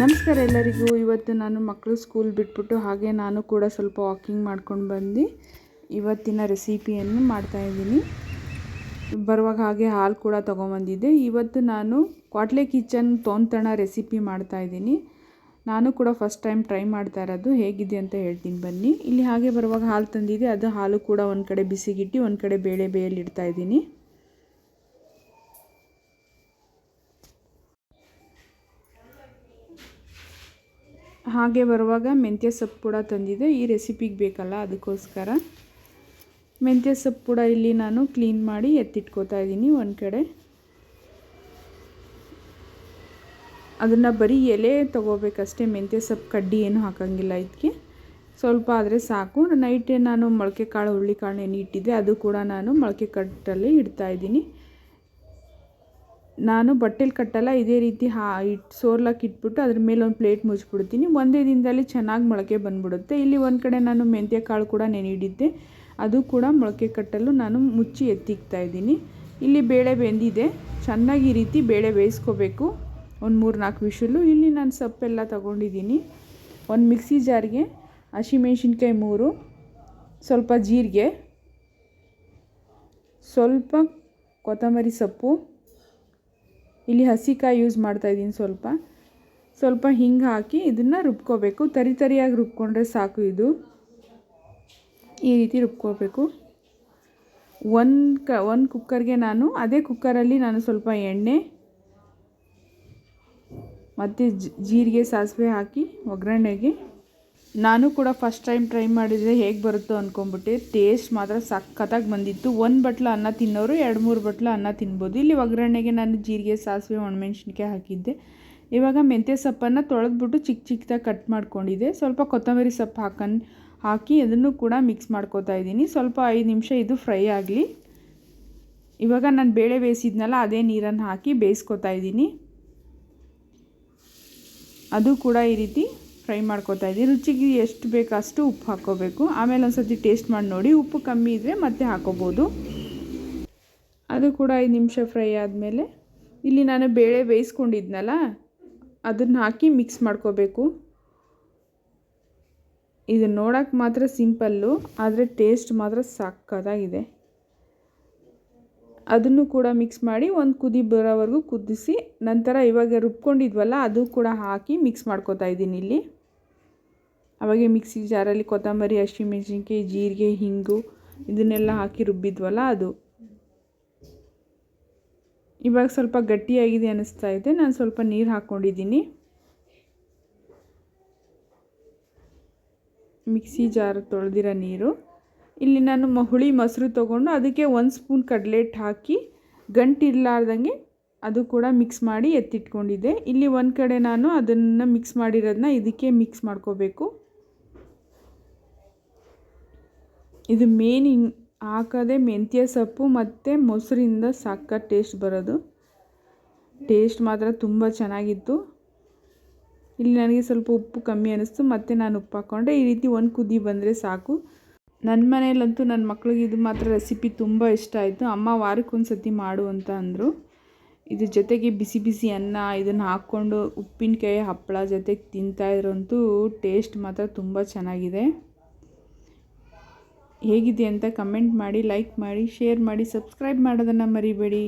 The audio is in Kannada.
ನಮಸ್ಕಾರ ಎಲ್ಲರಿಗೂ. ಇವತ್ತು ನಾನು ಮಕ್ಕಳು ಸ್ಕೂಲ್ ಬಿಟ್ಬಿಟ್ಟು ಹಾಗೆ ನಾನು ಕೂಡ ಸ್ವಲ್ಪ ವಾಕಿಂಗ್ ಮಾಡ್ಕೊಂಡು ಬಂದು ಇವತ್ತಿನ ರೆಸಿಪಿಯನ್ನು ಮಾಡ್ತಾಯಿದ್ದೀನಿ. ಬರುವಾಗ ಹಾಗೆ ಹಾಲು ಕೂಡ ತೊಗೊಂಬಂದಿದ್ದೆ. ಇವತ್ತು ನಾನು ಕ್ವಾಟ್ಲೆ ಕಿಚನ್ ತೋಂತಣ ರೆಸಿಪಿ ಮಾಡ್ತಾಯಿದ್ದೀನಿ. ನಾನು ಕೂಡ ಫಸ್ಟ್ ಟೈಮ್ ಟ್ರೈ ಮಾಡ್ತಾ ಇರೋದು. ಹೇಗಿದೆ ಅಂತ ಹೇಳ್ತೀನಿ ಬನ್ನಿ. ಇಲ್ಲಿ ಹಾಗೆ ಬರುವಾಗ ಹಾಲು ತಂದಿದ್ದೆ. ಅದು ಹಾಲು ಕೂಡ ಒಂದು ಕಡೆ ಬಿಸಿಗಿಟ್ಟು ಒಂದು ಕಡೆ ಬೇಳೆ ಬೇಯಲ್ಲಿ ಇಡ್ತಾಯಿದ್ದೀನಿ. ಹಾಗೆ ಬರುವಾಗ ಮೆಂತ್ಯ ಸೊಪ್ಪು ಕೂಡ ತಂದಿದ್ದೆ. ಈ ರೆಸಿಪಿಗೆ ಬೇಕಲ್ಲ, ಅದಕ್ಕೋಸ್ಕರ ಮೆಂತ್ಯ ಸೊಪ್ಪು ಕೂಡ ಇಲ್ಲಿ ನಾನು ಕ್ಲೀನ್ ಮಾಡಿ ಎತ್ತಿಟ್ಕೋತಾ ಇದ್ದೀನಿ ಒಂದು ಕಡೆ. ಅದನ್ನು ಬರೀ ಎಲೆ ತೊಗೋಬೇಕಷ್ಟೇ, ಮೆಂತ್ಯ ಸೊಪ್ಪು ಕಡ್ಡಿ ಏನು ಹಾಕೋಂಗಿಲ್ಲ. ಇದಕ್ಕೆ ಸ್ವಲ್ಪ ಆದರೆ ಸಾಕು. ನೈಟ್ ನಾನು ಮೊಳಕೆ ಕಾಳು ಹುರುಳಿಕಾಳು ನೆನೆ ಇಟ್ಟಿದ್ದೆ, ಅದು ಕೂಡ ನಾನು ಮೊಳಕೆ ಕಟ್ಟಲ್ಲಿ ಇಡ್ತಾಯಿದ್ದೀನಿ. ನಾನು ಬಟ್ಟೆಲಿ ಕಟ್ಟಲ್ಲ, ಇದೇ ರೀತಿ ಸೋರ್ಲಾಕ್ ಇಟ್ಬಿಟ್ಟು ಅದ್ರ ಮೇಲೆ ಒಂದು ಪ್ಲೇಟ್ ಮುಚ್ಚಿಬಿಡ್ತೀನಿ. ಒಂದೇ ದಿನದಲ್ಲಿ ಚೆನ್ನಾಗಿ ಮೊಳಕೆ ಬಂದುಬಿಡುತ್ತೆ. ಇಲ್ಲಿ ಒಂದು ಕಡೆ ನಾನು ಮೆಂತ್ಯ ಕಾಳು ಕೂಡ ನೆನೆಯಿಟ್ಟಿದ್ದೆ, ಅದು ಕೂಡ ಮೊಳಕೆ ಕಟ್ಟಲು ನಾನು ಮುಚ್ಚಿ ಎತ್ತಿಕ್ತಾಯಿದ್ದೀನಿ. ಇಲ್ಲಿ ಬೇಳೆ ಬೆಂದಿದೆ. ಚೆನ್ನಾಗಿ ಈ ರೀತಿ ಬೇಳೆ ಬೇಯಿಸ್ಕೋಬೇಕು, ಒಂದು 3-4 ವಿಷಲು. ಇಲ್ಲಿ ನಾನು ಸೊಪ್ಪೆಲ್ಲ ತೊಗೊಂಡಿದ್ದೀನಿ. ಒಂದು ಮಿಕ್ಸಿ ಜಾರ್ಗೆ ಹಸಿಮೆಣ್ಸಿನ್ಕಾಯಿ 3, ಸ್ವಲ್ಪ ಜೀರಿಗೆ, ಸ್ವಲ್ಪ ಕೊತ್ತಂಬರಿ ಸೊಪ್ಪು, ಇಲ್ಲಿ ಹಸಿಕಾಯಿ ಯೂಸ್ ಮಾಡ್ತಾಯಿದ್ದೀನಿ, ಸ್ವಲ್ಪ ಹಿಂಗೆ ಹಾಕಿ ಇದನ್ನು ರುಬ್ಕೋಬೇಕು. ತರಿಯಾಗಿ ರುಬ್ಕೊಂಡ್ರೆ ಸಾಕು. ಇದು ಈ ರೀತಿ ರುಬ್ಕೋಬೇಕು. ಒಂದು ಕುಕ್ಕರ್ಗೆ ನಾನು ಅದೇ ಕುಕ್ಕರಲ್ಲಿ ನಾನು ಸ್ವಲ್ಪ ಎಣ್ಣೆ ಮತ್ತು ಜೀರಿಗೆ ಸಾಸಿವೆ ಹಾಕಿ ಒಗ್ಗರಣೆಗೆ. ನಾನು ಕೂಡ ಫಸ್ಟ್ ಟೈಮ್ ಟ್ರೈ ಮಾಡಿದರೆ ಹೇಗೆ ಬರುತ್ತೋ ಅಂದ್ಕೊಂಬಿಟ್ಟೆ. ಟೇಸ್ಟ್ ಮಾತ್ರ ಸಖತ್ತಾಗಿ ಬಂದಿತ್ತು. 1 ಬಟ್ಲು ಅನ್ನ ತಿನ್ನೋರು 2-3 ಬಟ್ಲು ಅನ್ನ ತಿನ್ಬೋದು. ಇಲ್ಲಿ ಒಗ್ಗರಣೆಗೆ ನಾನು ಜೀರಿಗೆ ಸಾಸಿವೆ ಒಣಮೆಣ್ಸಿನ್ಕಾಯಿ ಹಾಕಿದ್ದೆ. ಇವಾಗ ಮೆಂತ್ಯ ಸೊಪ್ಪನ್ನು ತೊಳೆದ್ಬಿಟ್ಟು ಚಿಕ್ಕದಾಗಿ ಕಟ್ ಮಾಡ್ಕೊಂಡಿದ್ದೆ. ಸ್ವಲ್ಪ ಕೊತ್ತಂಬರಿ ಸೊಪ್ಪು ಹಾಕಿ ಅದನ್ನು ಕೂಡ ಮಿಕ್ಸ್ ಮಾಡ್ಕೋತಾ ಇದ್ದೀನಿ. ಸ್ವಲ್ಪ 5 ನಿಮಿಷ ಇದು ಫ್ರೈ ಆಗಲಿ. ಇವಾಗ ನಾನು ಬೇಳೆ ಬೇಯಿಸಿದ್ನಲ್ಲ, ಅದೇ ನೀರನ್ನು ಹಾಕಿ ಬೇಯಿಸ್ಕೊತಾ ಇದ್ದೀನಿ. ಅದು ಕೂಡ ಈ ರೀತಿ ಫ್ರೈ ಮಾಡ್ಕೋತಾ ಇದ್ದೀನಿ. ರುಚಿಗೆ ಎಷ್ಟು ಬೇಕು ಅಷ್ಟು ಉಪ್ಪು ಹಾಕ್ಕೋಬೇಕು. ಆಮೇಲೆ ಒಂದು ಸರ್ತಿ ಟೇಸ್ಟ್ ಮಾಡಿ ನೋಡಿ, ಉಪ್ಪು ಕಮ್ಮಿ ಇದ್ದರೆ ಮತ್ತೆ ಹಾಕ್ಕೋಬೋದು. ಅದು ಕೂಡ 5 ನಿಮಿಷ ಫ್ರೈ ಆದಮೇಲೆ ಇಲ್ಲಿ ನಾನು ಬೇಳೆ ಬೇಯಿಸ್ಕೊಂಡಿದ್ನಲ್ಲ, ಅದನ್ನು ಹಾಕಿ ಮಿಕ್ಸ್ ಮಾಡ್ಕೋಬೇಕು. ಇದು ನೋಡೋಕ್ಕೆ ಮಾತ್ರ ಸಿಂಪಲ್ಲು, ಆದರೆ ಟೇಸ್ಟ್ ಮಾತ್ರ ಸಕ್ಕತ್ತಾಗಿದೆ. ಅದನ್ನು ಕೂಡ ಮಿಕ್ಸ್ ಮಾಡಿ ಒಂದು ಕುದಿ ಬರೋವರೆಗೂ ಕುದಿಸಿ, ನಂತರ ಇವಾಗ ರುಬ್ಕೊಂಡಿದ್ವಲ್ಲ ಅದು ಕೂಡ ಹಾಕಿ ಮಿಕ್ಸ್ ಮಾಡ್ಕೋತಾ ಇದ್ದೀನಿ. ಇಲ್ಲಿ ಅವಾಗೆ ಮಿಕ್ಸಿ ಜಾರಲ್ಲಿ ಕೊತ್ತಂಬರಿ, ಹಸಿಮೆಣ್ಸಿನ್ಕಾಯಿ, ಜೀರಿಗೆ, ಹಿಂಗು ಇದನ್ನೆಲ್ಲ ಹಾಕಿ ರುಬ್ಬಿದ್ವಲ್ಲ ಅದು. ಇವಾಗ ಸ್ವಲ್ಪ ಗಟ್ಟಿಯಾಗಿದೆ ಅನ್ನಿಸ್ತಾ ಇದೆ. ನಾನು ಸ್ವಲ್ಪ ನೀರು ಹಾಕ್ಕೊಂಡಿದ್ದೀನಿ. ಮಿಕ್ಸಿ ಜಾರ್ ತೊಳೆದಿರೋ ನೀರು. ಇಲ್ಲಿ ನಾನು ಹುಳಿ ಮೊಸರು ತೊಗೊಂಡು ಅದಕ್ಕೆ 1 ಸ್ಪೂನ್ ಕಡಲೆ ಹಿಟ್ಟು ಹಾಕಿ ಗಂಟಿರಲಾರ್ದಂಗೆ ಅದು ಕೂಡ ಮಿಕ್ಸ್ ಮಾಡಿ ಎತ್ತಿಟ್ಕೊಂಡಿದ್ದೆ. ಇಲ್ಲಿ ಒಂದು ಕಡೆ ನಾನು ಅದನ್ನು ಮಿಕ್ಸ್ ಮಾಡಿರೋದನ್ನ ಇದಕ್ಕೆ ಮಿಕ್ಸ್ ಮಾಡ್ಕೋಬೇಕು. ಇದು ಮೇನ್ ಹಾಕೋದೇ ಮೆಂತ್ಯ ಸೊಪ್ಪು ಮತ್ತು ಮೊಸರಿಂದ ಸಖತ್ ಟೇಸ್ಟ್ ಬರೋದು. ಟೇಸ್ಟ್ ಮಾತ್ರ ತುಂಬ ಚೆನ್ನಾಗಿತ್ತು. ಇಲ್ಲಿ ನನಗೆ ಸ್ವಲ್ಪ ಉಪ್ಪು ಕಮ್ಮಿ ಅನ್ನಿಸ್ತು, ಮತ್ತು ನಾನು ಉಪ್ಪು ಹಾಕ್ಕೊಂಡೆ. ಈ ರೀತಿ ಒಂದು ಕುದಿ ಬಂದರೆ ಸಾಕು. ನನ್ನ ಮನೆಯಲ್ಲಂತೂ ನನ್ನ ಮಕ್ಳಿಗೆ ಇದು ಮಾತ್ರ ರೆಸಿಪಿ ತುಂಬ ಇಷ್ಟ ಆಯಿತು. ಅಮ್ಮ ವಾರಕ್ಕೊಂದು ಸತಿ ಮಾಡು ಅಂತ ಅಂದರು. ಇದ್ರ ಜೊತೆಗೆ ಬಿಸಿ ಬಿಸಿ ಅನ್ನ ಇದನ್ನು ಹಾಕ್ಕೊಂಡು ಉಪ್ಪಿನಕಾಯಿ ಹಪ್ಪಳ ಜೊತೆಗೆ ತಿಂತಾಯಿದ್ರಂತೂ ಟೇಸ್ಟ್ ಮಾತ್ರ ತುಂಬ ಚೆನ್ನಾಗಿದೆ. ಹೇಗಿದೆ ಅಂತ ಕಮೆಂಟ್ ಮಾಡಿ, ಲೈಕ್ ಮಾಡಿ, ಶೇರ್ ಮಾಡಿ, ಸಬ್ಸ್ಕ್ರೈಬ್ ಮಾಡೋದನ್ನು ಮರಿಬೇಡಿ.